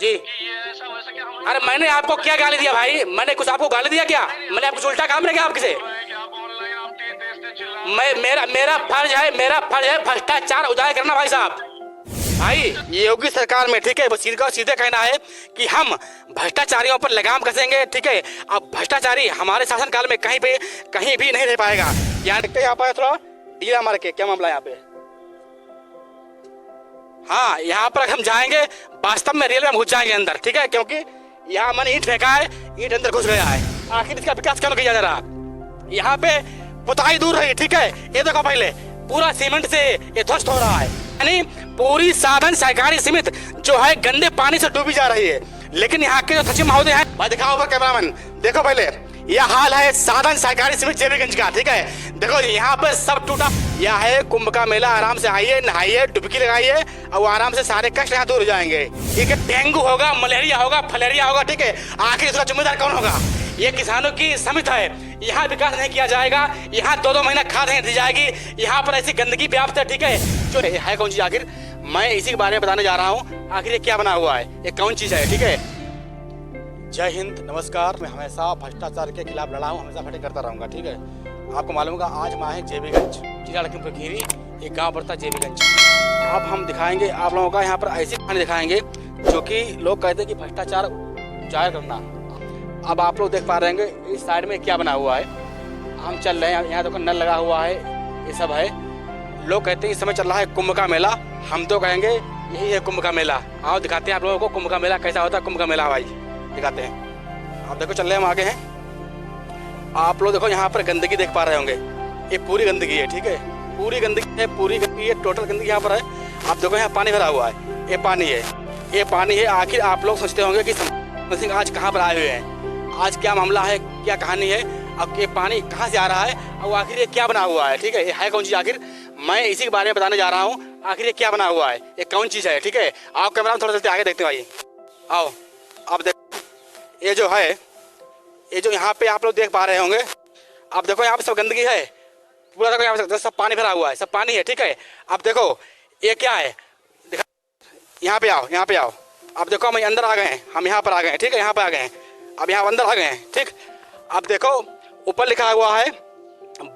जी। कि ये ऐसा वैसा क्या हम अरे मैंने आपको क्या गाली दिया भाई? मैंने कुछ आपको गाली दिया क्या? मैंने आपको उल्टा काम नहीं किया आपके से? कि आप ऑनलाइन आप तेज चिल्ला मैं मेरा मेरा फर्ज है भ्रष्टाचार उजागर करना भाई साहब। भाई ये योगी सरकार में ठीक है, वो सीधे सीधे कहना है कि हम भ्रष्टाचारियों पर लगाम कसेंगे। ठीक है, अब भ्रष्टाचारी हमारे शासन काल में कहीं भी नहीं रह पाएगा। यहाँ देखते यहाँ पर थोड़ा डीला मार के क्या मामला है यहाँ पे। हाँ, यहाँ पर हम जाएंगे वास्तव में रेल में घुस जाएंगे अंदर। ठीक है, क्योंकि यहाँ मैंने ईंट फेंका है, ईंट अंदर घुस गया है। आखिर इसका विकास क्यों नहीं किया जा रहा? यहाँ पे पुताई दूर रही। ठीक है, ये देखो पहले पूरा सीमेंट से ये ध्वस्त हो रहा है, यानी पूरी साधन सहकारी समिति जो है गंदे पानी से डूबी जा रही है। लेकिन यहाँ के जो सचिव महोदय हैं, भाई दिखाओ ऊपर कैमरामैन, देखो पहले यह हाल है साधन सहकारी समिति जेबीगंज का। ठीक है, देखो यहाँ पे सब टूटा। यह है कुंभ का मेला, आराम से आइए, नहाइए, डुबकी लगाइए और आराम से सारे कष्ट यहाँ दूर हो जाएंगे। ठीक है, डेंगू होगा, मलेरिया होगा, फलेरिया होगा। ठीक है, आखिर इसका जिम्मेदार कौन होगा? ये किसानों की समिति है। यहाँ विकास नहीं किया जाएगा, यहाँ 2-2 महीना खाद नहीं दी जाएगी, यहाँ पर ऐसी गंदगी व्याप्त है। ठीक है, जो है कौन चीज आखिर, मैं इसी के बारे में बताने जा रहा हूँ। आखिर ये क्या बना हुआ है, ये कौन चीज है? ठीक है, जय हिंद, नमस्कार। मैं हमेशा भ्रष्टाचार के खिलाफ लड़ा हूँ, हमेशा फटे करता रहूँगा। ठीक है, आपको मालूम होगा आज मैं है जेबीगंज, जिला लखीमपुर खीरी, एक गांव पड़ता है जेबीगंज। अब हम दिखाएंगे आप लोगों का यहाँ पर ऐसी कहानी दिखाएंगे जो कि लोग कहते हैं कि भ्रष्टाचार जाहिर करना। अब आप लोग देख पा रहे हैं इस साइड में क्या बना हुआ है। हम चल रहे हैं, यहाँ देखो नल लगा हुआ है, ये सब है। लोग कहते हैं इस समय चल रहा है कुंभ का मेला, हम तो कहेंगे यही है कुंभ का मेला। आओ दिखाते हैं आप लोगों को कुंभ का मेला कैसा होता है। कुंभ का मेला भाई दिखाते हैं। आप देखो चल रहे हैं, हम आगे हैं। आप लोग देखो यहाँ पर गंदगी देख पा रहे होंगे, ये पूरी गंदगी है। ठीक है, पूरी गंदगी है, पूरी गंदगी है, टोटल गंदगी यहाँ पर है। आप देखो यहाँ पानी भरा हुआ है, ये पानी है, ये पानी है। आखिर आप लोग सोचते होंगे कि सिंह आज कहाँ पर आए हुए हैं, आज क्या मामला है, क्या कहानी है, अब ये पानी कहाँ से आ रहा है और आखिर ये क्या बना हुआ है। ठीक है, ये है कौन चीज़ आखिर, मैं इसी के बारे में बताने जा रहा हूँ। आखिर ये क्या बना हुआ है, ये कौन चीज़ है। ठीक है, आप कैमरा में थोड़ा चलते आगे देखते हैं भाई। आओ आप देखो, ये जो है, ये जो यहाँ पे आप लोग देख पा रहे होंगे, आप देखो यहाँ पे सब गंदगी है, पूरा देखो यहाँ पे सब पानी भरा हुआ है, सब पानी है। ठीक है, आप देखो ये क्या है, दिखा, यहाँ पे आओ, यहाँ पे आओ। आप देखो हम अंदर आ गए हैं, हम यहाँ पर आ गए हैं। ठीक है, यहाँ पे आ गए हैं, अब यहाँ अंदर आ गए हैं। ठीक, आप देखो ऊपर लिखा हुआ है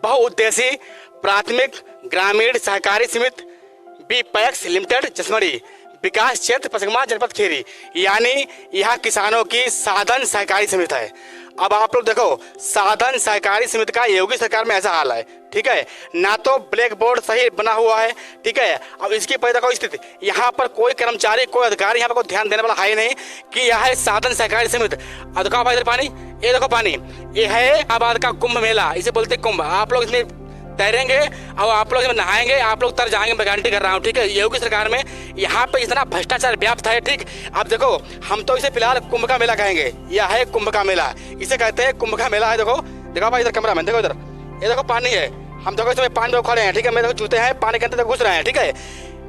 बहुउद्देशीय प्राथमिक ग्रामीण सहकारी समिति बी पैक्स लिमिटेड जसमड़ी, विकास क्षेत्र पचगमा, जनपद खीरी, यानी यह किसानों की साधन सहकारी समिति है। अब आप लोग देखो साधन सहकारी समिति का योगी सरकार में ऐसा हाल है। ठीक है, ना तो ब्लैक बोर्ड सही बना हुआ है। ठीक है, अब इसकी पर देखो स्थिति, यहाँ पर कोई कर्मचारी, कोई अधिकारी यहाँ पर कोई ध्यान देने वाला है ही नहीं कि यह है साधन सहकारी समिति। अब देखो इधर पानी, ये देखो पानी, ये है आबाद का कुंभ मेला, इसे बोलते कुंभ। आप लोग इसमें तैरेंगे और आप लोग इसमें नहाएंगे, आप लोग तर जाएंगे, मैं गारंटी कर रहा हूँ। ठीक है, योगी सरकार में यहाँ पे इतना भ्रष्टाचार व्याप्त है। ठीक, आप देखो हम तो इसे फिलहाल कुंभ का मेला कहेंगे, यह है कुंभ का मेला, इसे कहते हैं कुंभ का मेला है। देखो देखो भाई इधर कैमरा मैन, देखो इधर, ये देखो पानी है, हम देखो इसमें पानी में खड़े हैं। ठीक है, मेरे देखो जूते हैं, पानी के अंदर घुस रहे हैं। ठीक है,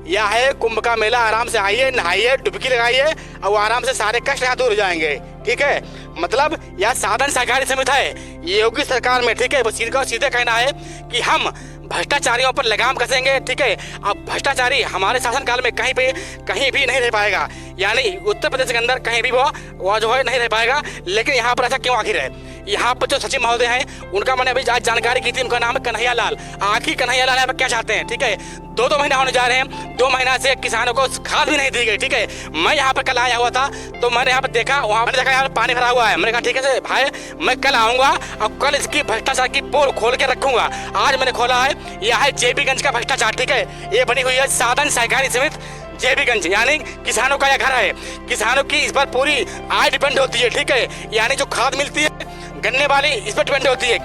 यह है कुंभ का मेला, आराम से आइए, नहाइए, डुबकी लगाइए और आराम से सारे कष्ट यहाँ दूर हो जाएंगे। ठीक है, मतलब यह साधन सहकारी समिति है ये योगी सरकार में। ठीक है, वो सीधे कहना है कि हम भ्रष्टाचारियों पर लगाम कसेंगे। ठीक है, अब भ्रष्टाचारी हमारे शासन काल में कहीं भी नहीं रह पाएगा, यानी उत्तर प्रदेश के अंदर कहीं भी वो जो है नहीं रह पाएगा। लेकिन यहाँ पर ऐसा क्यों आखिर है? यहाँ पर जो सचिव महोदय हैं उनका मैंने अभी आज जानकारी की थी, उनका नाम है कन्हैया लाल। आखिर कन्हैया लाल यहाँ पर क्या चाहते हैं? ठीक है, 2-2 महीना होने जा रहे हैं, 2 महीना से किसानों को खाद भी नहीं दी गई। ठीक है, मैं यहाँ पर कल आया हुआ था तो मैंने यहाँ पर देखा, वहाँ मैंने देखा यहाँ पर पानी भरा हुआ है। मैंने कहा ठीक है भाई, मैं कल आऊँगा और कल इसकी भ्रष्टाचार की पोल खोल के रखूंगा। आज मैंने खोला है, यह है जेबीगंज का भ्रष्टाचार। ठीक है, ये बनी हुई है साधन सहकारी समिति जेबीगंज, यानी किसानों का यह घर है। किसानों की इस पर पूरी आय डिपेंड होती है। ठीक है, यानी जो खाद मिलती है गन्ने वाली इस पर डिपेंड होती है,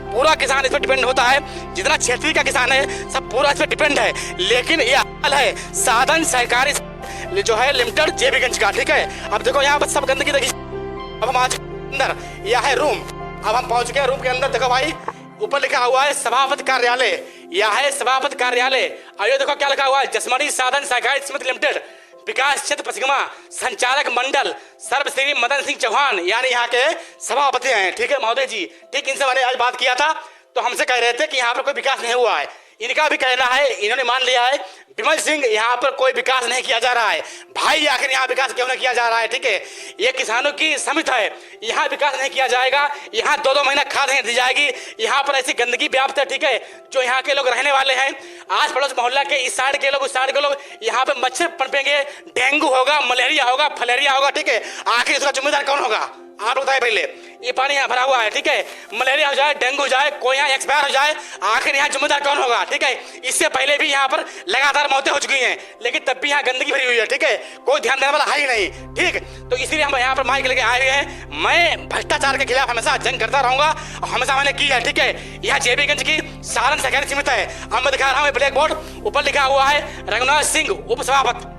पूरा किसान इस पर डिपेंड होता है। जितना क्षेत्रीय का किसान है सब पूरा इस पर डिपेंड है। लेकिन यह हाल है साधन सहकारी जो है लिमिटेड जेबीगंज का। ठीक है, अब देखो यहाँ पर सब गंदगी देखिए। अब हम आज अंदर, यह है रूम, अब हम पहुंच गए रूम के अंदर। देखो भाई ऊपर लिखा हुआ है सभापति कार्यालय, यह है सभापति कार्यालय। और ये देखो क्या लिखा हुआ है, जसमड़ी साधन सहकारी समिति लिमिटेड, विकास क्षेत्र पचगमा, संचालक मंडल सर्वश्री मदन सिंह चौहान, यानी यहाँ के सभापति हैं। ठीक है महोदय जी, ठीक, इनसे मैंने आज बात किया था तो हमसे कह रहे थे कि यहाँ पर कोई विकास नहीं हुआ है। इनका भी कहना है, इन्होंने मान लिया है विमल सिंह यहाँ पर कोई विकास नहीं किया जा रहा है। भाई आखिर यहाँ विकास क्यों नहीं किया जा रहा है? ठीक है, ये किसानों की समिति है, यहाँ विकास नहीं किया जाएगा, यहाँ 2-2 महीना खाद नहीं दी जाएगी, यहाँ पर ऐसी गंदगी व्याप्त है। ठीक है, जो यहाँ के लोग रहने वाले हैं, आस पड़ोस मोहल्ला के इस साइड के लोग उस साइड के लोग, यहाँ पे मच्छर पनपेंगे, डेंगू होगा, मलेरिया होगा, फलेरिया होगा। ठीक है, आखिर इसका जिम्मेदार कौन होगा? आप बताइए पहले। ये पानी यहाँ भरा हुआ है, ठीक है, मलेरिया हो जाए, डेंगू हो जाए, कोई यहाँ एक्सपायर हो जाए, आखिर यहाँ जिम्मेदार कौन होगा? ठीक है, इससे पहले भी यहाँ पर लगातार मौतें हो चुकी हैं, लेकिन तब भी यहाँ गंदगी भरी हुई है। ठीक है, कोई ध्यान देने वाला है ही नहीं। ठीक, तो इसलिए हम यहाँ पर माइक लेके आए हुए हैं। मैं भ्रष्टाचार के खिलाफ हमेशा जंग करता रहूंगा और हमेशा मैंने की है। ठीक है, यह जेबीगंज की सारण सहकारी समिति है। अब मैं दिखा रहा हूँ ब्लैक बोर्ड, ऊपर लिखा हुआ है रघुनाथ सिंह उप सभापति,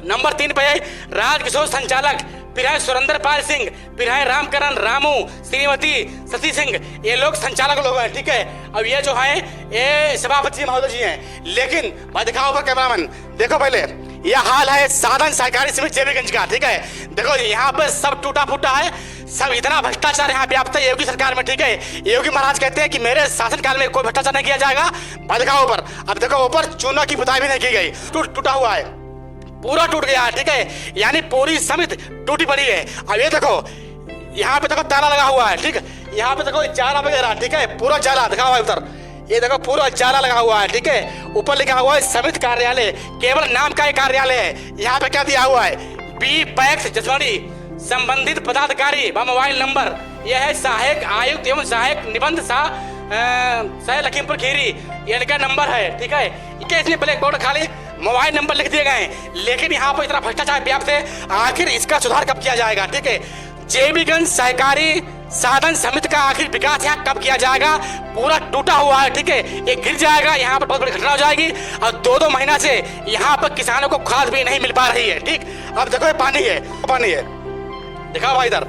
नंबर 3 पे है राजकिशोर संचालक, फिर है सुरेंद्र पाल सिंह, फिर है रामकरण, रामू, श्रीमती, शशि सिंह, ये लोग संचालक लोग हैं। ठीक है, अब ये जो है ये सभापति महोदय जी हैं। लेकिन मैं दिखाऊं ऊपर कैमरामैन, देखो पहले यह हाल है साधन सहकारी समिति जेबीगंज का। ठीक है, देखो यहाँ पे सब टूटा फूटा है, सब इतना भ्रष्टाचार यहाँ व्याप्त है योगी सरकार में। ठीक है, योगी महाराज कहते हैं कि मेरे शासनकाल में कोई भ्रष्टाचार नहीं किया जाएगा। मैं दिखाऊं ऊपर, अब देखो ऊपर चूना की पुताई भी नहीं की गई, टूटा हुआ है, पूरा टूट गया है। ठीक है, यानी पूरी समिति टूटी पड़ी है। अब ये देखो यहाँ पे देखो ताला लगा हुआ है। ठीक है, यहाँ पे देखो जाला वगैरह, ठीक है, पूरा जाला दिखा हुआ है उधर, ये देखो पूरा जाला लगा हुआ है। ठीक है, ऊपर लिखा हुआ है समिति कार्यालय, केवल नाम का ही कार्यालय है। यहाँ पे क्या दिया हुआ है? बी पैक्स जसवाड़ी, संबंधित पदाधिकारी व मोबाइल नंबर, यह है सहायक आयुक्त एवं सहायक निबंध सह लखीमपुर खीरी, ये इनका नंबर है। ठीक है, इसमें ब्लैक बोर्ड खाली मोबाइल नंबर लिख दिए गए हैं, लेकिन यहाँ पर इतना भ्रष्टाचार व्याप्त है, आखिर इसका सुधार कब किया जाएगा? ठीक है, जेबीगंज सहकारी साधन समिति का आखिर विकास यहाँ कब किया जाएगा? पूरा टूटा हुआ है। ठीक है, ये गिर जाएगा, यहाँ पर बहुत बड़ी घटना हो जाएगी और 2-2 महीना से यहाँ पर किसानों को खाद भी नहीं मिल पा रही है। ठीक, अब देखो ये पानी है, पानी है, दिखाओ भाई इधर,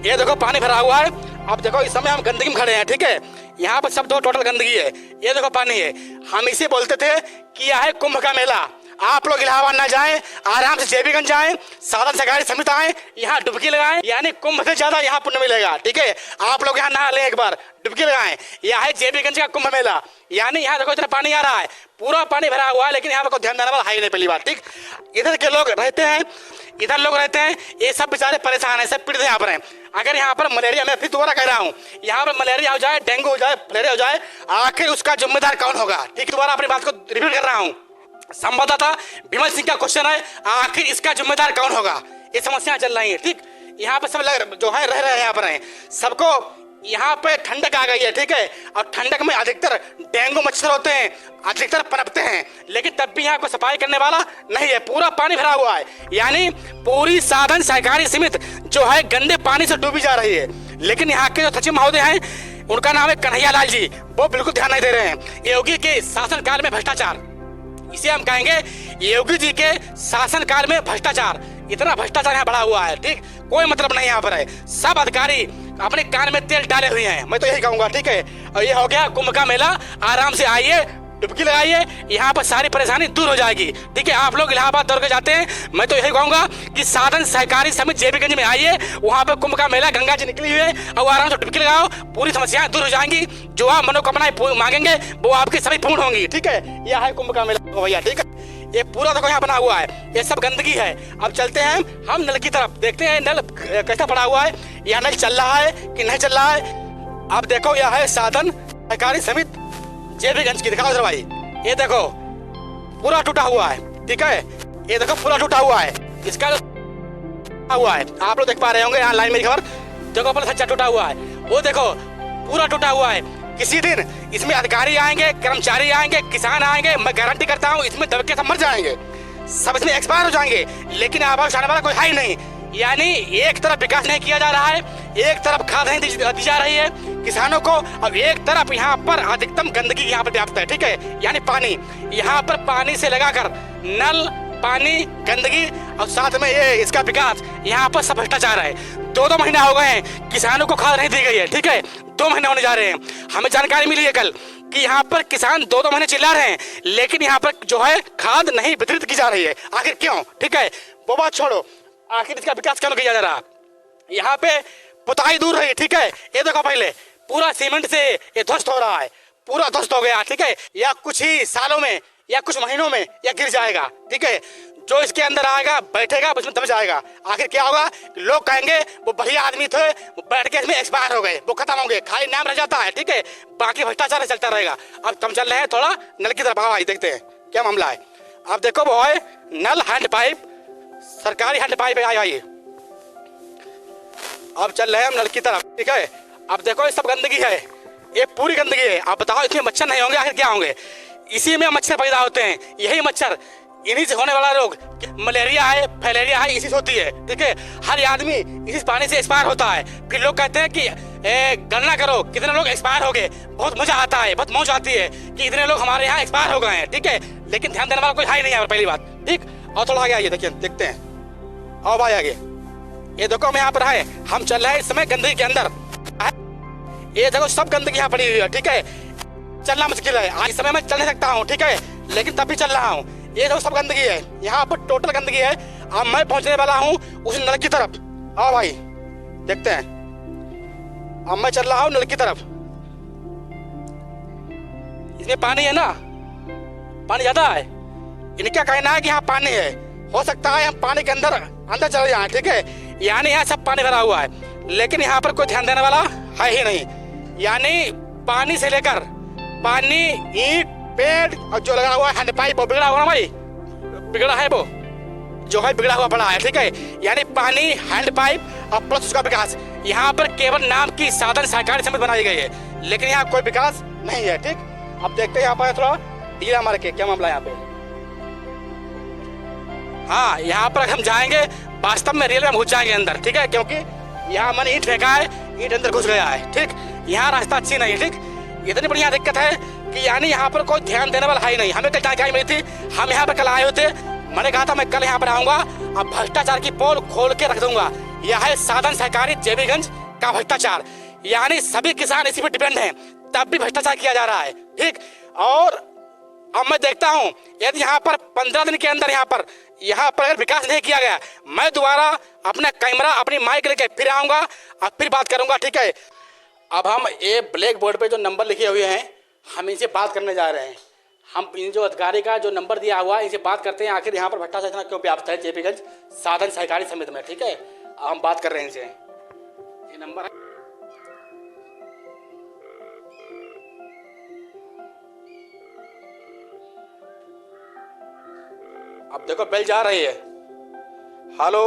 ये देखो पानी भरा हुआ है। अब देखो इस समय हम गंदगी में खड़े हैं। ठीक है, यहाँ पर सब दो टोटल गंदगी है, ये देखो पानी है। हम इसे बोलते थे कि यह है कुंभ का मेला। आप लोग इलाहाबाद ना जाएं, आराम से जेबीगंज जाएं, साधन सहकारी समिति आए, यहाँ डुबकी लगाएं, यानी कुंभ से ज्यादा यहाँ पुण्य मिलेगा। ठीक है, आप लोग यहाँ नहा लें, एक बार डुबकी लगाएं। यह है जेबीगंज का कुंभ मेला, यानी यहाँ देखो इतना पानी आ रहा है, पूरा पानी भरा हुआ है, लेकिन यहाँ पर कोई ध्यान देने वाला है ही नहीं। पहली बात, ठीक, इधर के लोग रहते हैं, इधर लोग रहते हैं, ये सब बेचारे परेशान हैं, सब पीड़ित यहाँ पर हैं। अगर यहाँ पर मलेरिया, मैं फिर दोबारा कह रहा हूँ, यहाँ पर मलेरिया हो जाए, डेंगू हो जाए, फलेरिया हो जाए, आखिर उसका जिम्मेदार कौन होगा? ठीक, दोबारा अपनी बात को रिपीट कर रहा हूँ, संवाददाता विमल सिंह का क्वेश्चन है, आखिर इसका जिम्मेदार कौन होगा? ये समस्या चल रही है। ठीक, यहाँ पे सब लग जो है रह रहे हैं, यहाँ पर हैं, सबको यहाँ पे ठंडक आ गई है। ठीक है, और ठंडक में अधिकतर डेंगू मच्छर होते हैं, अधिकतर पनपते हैं, लेकिन तब भी यहाँ को सफाई करने वाला नहीं है, पूरा पानी भरा हुआ है, यानी पूरी साधन सहकारी समिति जो है गंदे पानी से डूबी जा रही है। लेकिन यहाँ के जो सचिव महोदय हैं, उनका नाम है कन्हैया लाल जी, वो बिल्कुल ध्यान नहीं दे रहे हैं। योगी के शासन काल में भ्रष्टाचार, इसे हम कहेंगे योगी जी के शासन काल में भ्रष्टाचार, इतना भ्रष्टाचार यहाँ बढ़ा हुआ है। ठीक, कोई मतलब नहीं यहाँ पर है, सब अधिकारी अपने कान में तेल डाले हुए हैं, मैं तो यही कहूंगा। ठीक है, और ये हो गया कुंभ का मेला, आराम से आइए, डुबकी लगाइए, यहाँ पर सारी परेशानी दूर हो जाएगी। ठीक है, आप लोग इलाहाबाद दौड़ के जाते हैं, मैं तो यही कहूंगा कि साधन सहकारी समिति जेबीगंज में आइए, वहाँ पे कुंभ का मेला, गंगा जी निकली हुई है, और आराम से डुबकी लगाओ, पूरी समस्याएं दूर हो जाएंगी, जो आप मनोकामनाएं मांगेंगे वो आपकी सभी पूर्ण होंगी। ठीक है, यह है कुंभ का मेला भैया। ठीक है, ये पूरा देखो यहाँ बना हुआ है, ये सब गंदगी है। अब चलते हैं हम नल की तरफ, देखते हैं नल कैसा पड़ा हुआ है, यह नल चल रहा है कि नहीं चल रहा है। अब देखो यह है साधन सहकारी समिति जेबीगंज की, दिखाओ इधर भाई, ये देखो पूरा टूटा हुआ है। ठीक है, ये देखो पूरा टूटा हुआ है, इसका हुआ है, आप लोग देख पा रहे होंगे यहाँ लाइन मेरी खबर, देखो पर सच्चा टूटा हुआ है, वो देखो पूरा टूटा हुआ है। किसी दिन इसमें अधिकारी आएंगे, कर्मचारी आएंगे, किसान आएंगे, मैं गारंटी करता हूँ इसमें दबके सब मर जाएंगे, सब इसमें एक्सपायर हो जाएंगे, लेकिन आवाज उठाने वाला कोई है ही नहीं। यानी एक तरफ विकास नहीं किया जा रहा है, एक तरफ खाद नहीं दी जा रही है किसानों को, अब एक तरफ यहाँ पर अधिकतम गंदगी यहाँ पर व्याप्त है। ठीक है, यानी पानी, यहाँ पर पानी से लगाकर नल, पानी, गंदगी और साथ में ये इसका विकास, यहाँ पर सब भ्रष्टाचार है। 2-2 महीना हो गए हैं, किसानों को खाद नहीं दी गई है। ठीक है, 2 महीने होने जा रहे हैं। हमें जानकारी मिली है कल कि यहाँ पर किसान 2-2 महीने चिल्ला रहे हैं, लेकिन यहाँ पर जो है खाद नहीं वितरित की जा रही है। आखिर क्यों? ठीक है, वो बात छोड़ो, आखिर इसका विकास क्यों नहीं किया जा रहा? यहाँ पे पुताई दूर रही। ठीक है, ये देखो पहले पूरा सीमेंट से ये ध्वस्त हो रहा है, पूरा ध्वस्त हो गया, ठीक है, या कुछ ही सालों में या कुछ महीनों में या गिर जाएगा, ठीक है। जो इसके अंदर आएगा बैठेगा उसमें दब जाएगा। आखिर क्या होगा, लोग कहेंगे वो बढ़िया आदमी थे, वो बैठ के इसमें एक्सपायर हो गए, वो खत्म होंगे, खाली नाम रह जाता है, ठीक है, बाकी भ्रष्टाचार चलता रहेगा। अब हम चल रहे हैं थोड़ा नल की तरफ, आई देखते हैं क्या मामला है। अब देखो वो है नल हैंड पाइप, सरकारी हैंड पाइप है, आइए अब चल रहे हैं हम नल की तरफ, ठीक है। अब देखो ये सब गंदगी है, ये पूरी गंदगी है। आप बताओ इसमें मच्छर नहीं होंगे, आखिर क्या होंगे? इसी में मच्छर पैदा होते हैं, यही मच्छर, इन्हीं से होने वाला रोग मलेरिया है, फैलेरिया है, इसी से होती है, ठीक है। हर आदमी इसी पानी से एक्सपायर होता है। फिर लोग कहते हैं कि गणना करो कितने लोग एक्सपायर हो गए, बहुत मजा आता है, बहुत मौज आती है कि इतने लोग हमारे यहाँ एक्सपायर हो गए हैं, ठीक है। लेकिन ध्यान देने वाला कोई है ही नहीं है, पहली बात, ठीक। और थोड़ा आगे आइए, देखिए देखते हैं, आओ भाई आगे। ये देखो हम यहाँ पर है, हम चल रहे हैं इस समय गंदगी के अंदर। ये देखो सब गंदगी यहाँ पड़ी हुई है, ठीक है। चलना मुश्किल है, आज इस समय मैं चल नहीं सकता हूँ, ठीक है, लेकिन तब भी चल रहा हूँ। ये देखो सब गंदगी है, यहाँ पर टोटल गंदगी है। अब मैं पहुँचने वाला हूँ उस नल की तरफ, आओ भाई देखते हैं। अब मैं चल रहा हूँ नल की तरफ, इसमें पानी है ना, पानी ज्यादा है। इनका कहना है कि यहाँ पानी है, हो सकता है हम पानी के अंदर चले जाए, ठीक है। यानी यहाँ सब पानी भरा हुआ है, लेकिन यहाँ पर कोई ध्यान देने वाला है ही नहीं। यानी पानी से लेकर पानी, ईंट, पेड़ और जो लगा हुआ है हैंड पाइप, वो बिगड़ा हुआ ना भाई, बिगड़ा है वो जो है, बिगड़ा हुआ पड़ा है, ठीक है। यानी पानी, हैंड पाइप और प्लस उसका विकास, यहाँ पर केवल नाम की साधन सहकारी समिति बनाई गई है, लेकिन यहाँ कोई विकास नहीं है, ठीक। अब देखते हैं यहाँ पर थोड़ा डीला मार के क्या मामला है यहाँ पे। हाँ, यहाँ पर हम जाएंगे, वास्तव में रियल में घुस जाएंगे अंदर, ठीक है, क्योंकि यहाँ मैंने ईंट फेंका है, ईंट अंदर घुस गया है, ठीक। यहाँ रास्ता अच्छी नहीं है, ठीक। इतनी बढ़िया दिक्कत है कि यानी यहाँ पर कोई ध्यान देने वाला है ही नहीं। हमें कल जानकारी मिली थी, हम यहाँ पर कल आए होते, मैंने कहा था मैं कल यहाँ पर आऊंगा, अब भ्रष्टाचार की पोल खोल के रख दूंगा। यह है साधन सहकारी जेबीगंज का भ्रष्टाचार, यानी सभी किसान इसी पर डिपेंड हैं, तब भी भ्रष्टाचार किया जा रहा है, ठीक। और अब मैं देखता हूँ यदि यहाँ पर 15 दिन के अंदर यहाँ पर अगर विकास नहीं किया गया, मैं दोबारा अपना कैमरा, अपनी माइक लेके फिर आऊंगा और फिर बात करूंगा, ठीक है। अब हम ये ब्लैक बोर्ड पे जो नंबर लिखे हुए हैं, हम इनसे बात करने जा रहे हैं। हम इन जो अधिकारी का जो नंबर दिया हुआ है, इनसे बात करते हैं आखिर यहाँ पर भ्रष्टाचार क्यों व्याप्त है जेबीगंज साधन सहकारी समिति में, ठीक है। हम बात कर रहे हैं इनसे, ये नंबर है। अब देखो बेल जा रही है। हेलो,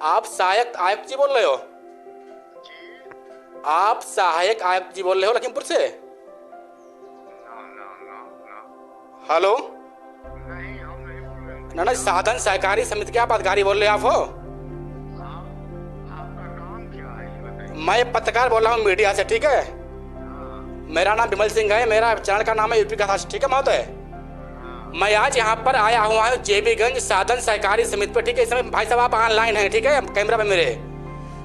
आप सहायक आयुक्त जी बोल रहे हो? आप सहायक आयुक्त जी बोल रहे हो लखीमपुर से? हेलो, ना साधन सहकारी समिति के आप अधिकारी बोल रहे हो? आप हो? मैं पत्रकार बोल रहा हूँ मीडिया से, ठीक है। मेरा नाम विमल सिंह है, मेरा चैनल का नाम है यूपी कथा, ठीक है महोदय। मैं आज यहाँ पर आया हुआ हूँ जेबीगंज साधन सहकारी समिति पर, ठीक है। इस समय भाई साहब आप ऑनलाइन हैं, ठीक है, कैमरा पे मेरे।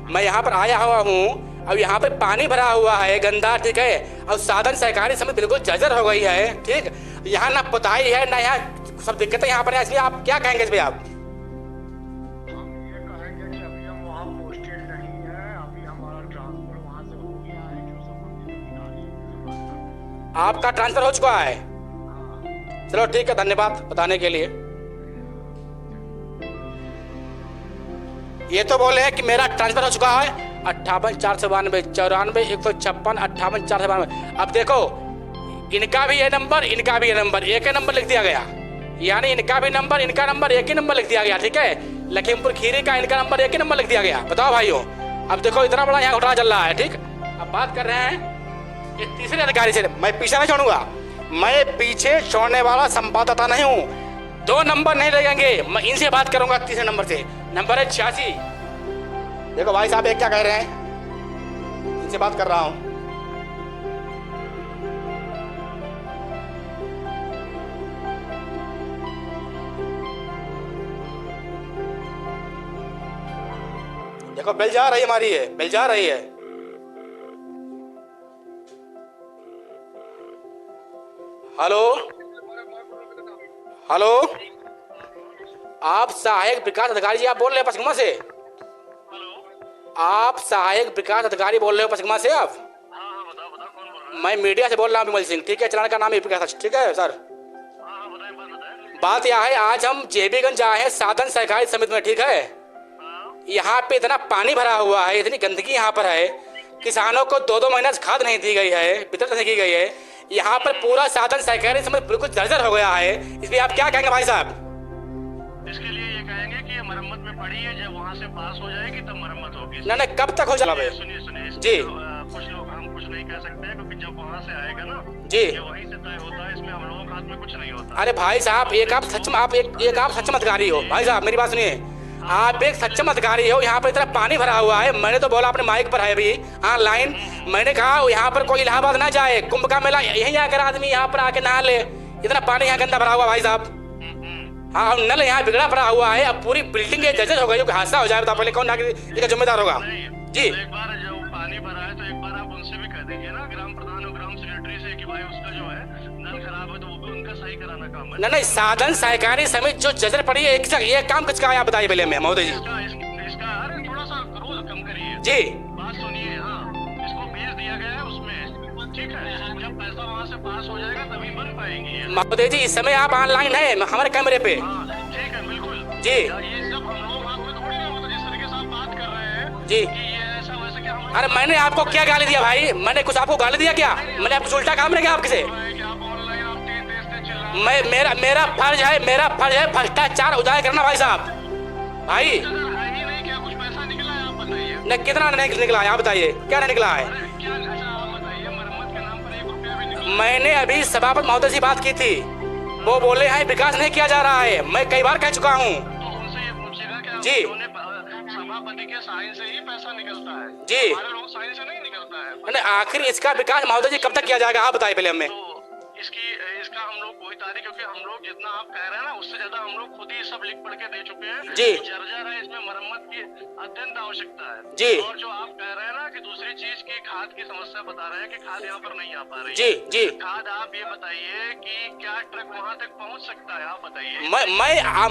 मैं यहाँ पर आया हुआ हूँ, अब यहाँ पे पानी भरा हुआ है गंदा, ठीक है, और साधन सहकारी समिति बिल्कुल जर्जर हो गई है, ठीक। यहाँ ना पुताई है ना यहाँ सब दिक्कतें यहाँ पर है, इसलिए आप क्या कहेंगे इस पे? आप आपका ट्रांसफर हो चुका है? चलो ठीक है, धन्यवाद बताने के लिए। ये तो बोले हैं कि मेरा ट्रांसफर हो चुका है 58 492 94 156 58 492। अब देखो इनका भी ये नंबर, इनका भी ये नंबर, एक ही नंबर लिख दिया गया, यानी इनका भी नंबर, इनका नंबर एक ही नंबर लिख दिया गया, ठीक है। लखीमपुर खीरी का इनका नंबर एक ही नंबर लिख दिया गया। बताओ भाइयों, अब देखो इतना बड़ा यहाँ घोटाला चल रहा है, ठीक। अब बात कर रहे हैं ये तीसरे अधिकारी से। मैं पीछे नहीं छोड़ूंगा, मैं पीछे छोड़ने वाला संवाददाता नहीं हूँ। 2 नंबर नहीं लगेंगे, मैं इनसे बात करूंगा तीसरे नंबर से। नंबर है 86। देखो भाई साहब एक क्या कह रहे हैं, इनसे बात कर रहा हूँ। देखो बेल जा रही है हमारी, है बेल जा रही है। हेलो हेलो, आप सहायक विकास अधिकारी जी आप बोल रहे हैं पचकमा से? आप सहायक विकास अधिकारी बोल रहे हो पचकमा से आप? मैं मीडिया से बोल रहा हूँ विमल सिंह, ठीक है। चलान का नाम है विकास, ठीक है सर। हाँ बताएं, बात बताएं। बात यह है, आज हम जेबीगंज आए हैं साधन सहकारी समिति में, ठीक है। हाँ यहाँ पे इतना पानी भरा हुआ है, इतनी गंदगी यहाँ पर है, किसानों को 2-2 महीने से खाद नहीं दी गई है, वितरित नहीं की गई है। यहाँ पर पूरा साधन सहकारी समिति बिल्कुल जर्जर हो गया है। इसलिए आप क्या कहेंगे भाई साहब? इसके लिए ये कहेंगे कि ये मरम्मत में पड़ी है, जब वहाँ से पास हो जाएगी तब मरम्मत होगी। नहीं, कब तक हो जाएगा? सुनिए सुनिए जी। कुछ लोग, हम कुछ नहीं कह सकते हैं, क्योंकि जब वहाँ से आएगा ना जी। ये वहीं से तय होता है, इसमें हम लोगों के हाथ में कुछ नहीं होता। अरे भाई साहब, एक आप सक्षम अधिकारी हो। भाई साहब मेरी बात सुनिए, आप एक सक्षम अधिकारी हो। यहाँ पर इतना पानी भरा हुआ है, मैंने तो बोला अपने माइक पर है अभी ऑनलाइन, मैंने कहा यहाँ पर कोई इलाहाबाद ना जाए, कुंभ का मेला यहीं आकर आदमी यहाँ पर आके नहा ले, इतना पानी यहाँ गंदा भरा हुआ भाई साहब। हाँ, नल यहाँ बिगड़ा पड़ा हुआ है, अब पूरी बिल्डिंग जर्जर हो गई, हादसा हो जाए तो पहले कौन इसका जिम्मेदार होगा? जी। तो एक बार जब पानी भरा है तो एक बार आप उनसे भी कह दीजिए ना, ग्राम प्रधान और ग्राम सेक्रेटरी से, कि भाई उसका जो है नल खराब है तो वो भी उनका सही कराना काम है। नहीं, साधन सहकारी समिति जो जर्जर पड़ी है, ये काम किसका है आप बताइए पहले में महोदय जी। इसका अरे थोड़ा सा क्रोध कम करिए जी। बात सुनिए। हाँ, इसको भेज दिया गया है उसमें, ठीक है। जब पैसा वहाँ से पास हो जाएगा तभी बन पाएंगी ये। महोदय जी इस समय आप ऑनलाइन है हमारे कैमरे पे। हाँ ठीक है, बिल्कुल जी। ये सब हम लोग आपको थोड़ी ना, मतलब जिस तरीके से आप बात कर रहे हैं जी। कि ये ऐसा वैसा, क्या हम लोग अरे मैंने आपको क्या गाली दिया भाई? मैंने कुछ आपको गाली दिया क्या? मैंने आपको उल्टा काम नहीं किया आपके से? कि आप ऑनलाइन आप तेज चिल्ला मेरा फर्ज है भ्रष्टाचार उजागर करना भाई साहब। भाई है ही नहीं, क्या कुछ पैसा निकला है आप बताइए। न कितना नहीं निकला है आप बताइए, क्या नहीं निकला है? अरे क्या, अच्छा आप बताइए, मरम्मत के नाम पर 1 रुपया भी निकला? मैंने अभी सभापति महोदय से बात की थी, वो बोले हैं विकास नहीं किया जा रहा है। मैं कई बार कह चुका हूँ। तो उनसे ये पूछेगा कि जी। सभापति के साइन से ही पैसा निकलता है जी। हमारे लोग साइन से नहीं निकलता है। मैंने आखिर इसका विकास महोदय जी कब तक किया जाएगा आप बताइए पहले हमें। तो इसका हम लोग कोई तारीख, क्योंकि हम लोग जितना आप कह रहे हैं ना उससे ज्यादा हम लोग खुद ही सब लिख पढ़ के दे चुके हैं। जी। जर्जर है, इसमें मरम्मत की अत्यंत आवश्यकता है। जी। और जो आप कह रहे हैं ना कि दूसरी चीज की खाद की समस्या बता रहे हैं कि खाद यहाँ पर नहीं आ पा रही। जी जी। खाद आप ये बताइए कि क्या ट्रक वहाँ तक पहुँच सकता है, आप बताइए।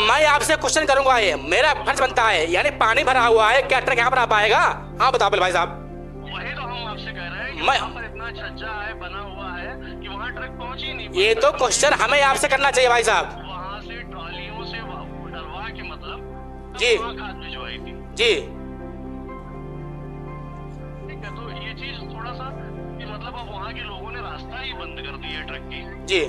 मैं आपसे क्वेश्चन करूंगा, ये मेरा फर्ज बनता है। यानी पानी भरा हुआ है, क्या ट्रक यहाँ पर आ पाएगा? आप बताओ भाई साहब। वही तो हम आपसे कह रहे हैं कि मैं- वहाँ पर इतना छज्जा है, बना हुआ है कि वहाँ ट्रक पहुँच ही नहीं। ये तो क्वेश्चन हमें आपसे करना चाहिए भाई साहब। वहाँ से ट्रॉलियों से डलवा के, मतलब जी। वहाँ खाद भिजवाई थी, जी ठीक है। तो ये चीज थोड़ा सा कि मतलब अब वहाँ के लोगों ने रास्ता ही बंद कर दिया है ट्रक की। जी।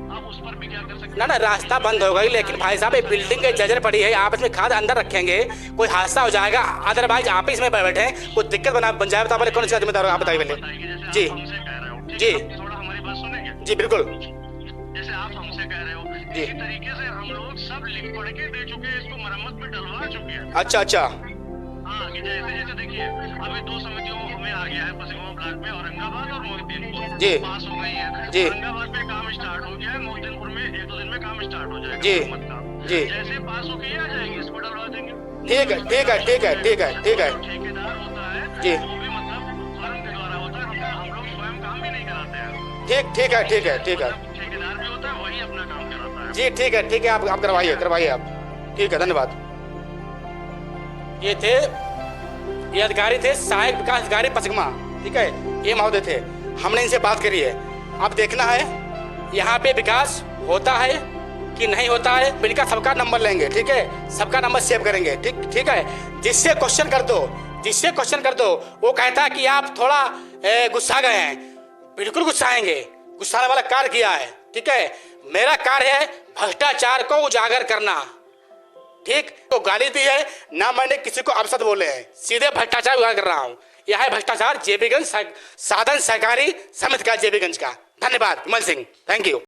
आप उस पर भी क्या कर सकते ना रास्ता बंद हो गई, लेकिन भाई साहब ये बिल्डिंग के जर्जर पड़ी है, आप इसमें खाद अंदर रखेंगे कोई हादसा हो जाएगा, अदरवाइज आप इसमें बैठे हैं कोई दिक्कत बन जाए तो कौन इसका जिम्मेदार होगा आप बताइए पहले। हैं? जी। आप हमसे कह रहे हो, ठीक जी। है? थोड़ा हमारी बात सुनेंगे? जी बिल्कुल। जैसे आप हमसे कह रहे हो, जी। इसी तरीके से हम लोग सब लिख पढ़ के दे चुके हैं, इसको मरम्मत में डलवा चुके हैं। अच्छा अच्छा। हाँ, कि जैसे जैसे देखिए अभी 2 समितियों में आ गया है, पश्चिमा ब्लॉक में औरंगाबाद और मोहद्दीनपुर जी। पास हो गई है। जी। औरंगाबाद में काम स्टार्ट हो गया है, मोहद्दीनपुर में 1-2 दिन में काम स्टार्ट हो जाएगा। जी। मरम्मत का। जी। जैसे पास होके आ जाएगी, इसको डलवा देंगे। ठीक है ठीक है ठीक है ठीक है ठीक है। जो ठेकेदार होता है जी। वो भी मतलब फर्म के द्वारा होता है, हम लोग स्वयं काम भी नहीं कराते हैं। ठीक है ठीक है ठीक है। ठेकेदार भी होता है, वही अपना काम कराता है। जी ठीक है आप करवाइए आप। ठीक है, धन्यवाद। ये अधिकारी थे सहायक विकास अधिकारी पचकमा, ठीक है, ये महोदय थे। हमने इनसे बात करी है, अब देखना है यहाँ पे विकास होता है कि नहीं होता है। इनका सबका नंबर लेंगे, ठीक है, सबका नंबर सेव करेंगे, ठीक है। जिससे क्वेश्चन कर दो वो कहता है कि आप थोड़ा गुस्सा गए हैं, बिल्कुल गुस्साएंगे, गुस्साने वाला कार्य किया है, ठीक है। मेरा कार्य है भ्रष्टाचार को उजागर करना, ठीक। तो गाली दी है ना, मैंने किसी को अपशब्द बोले हैं, सीधे भ्रष्टाचार उजागर कर रहा हूँ। यह है भ्रष्टाचार जेबीगंज साधन सहकारी समिति का, जेबीगंज का। धन्यवाद विमल सिंह, थैंक यू।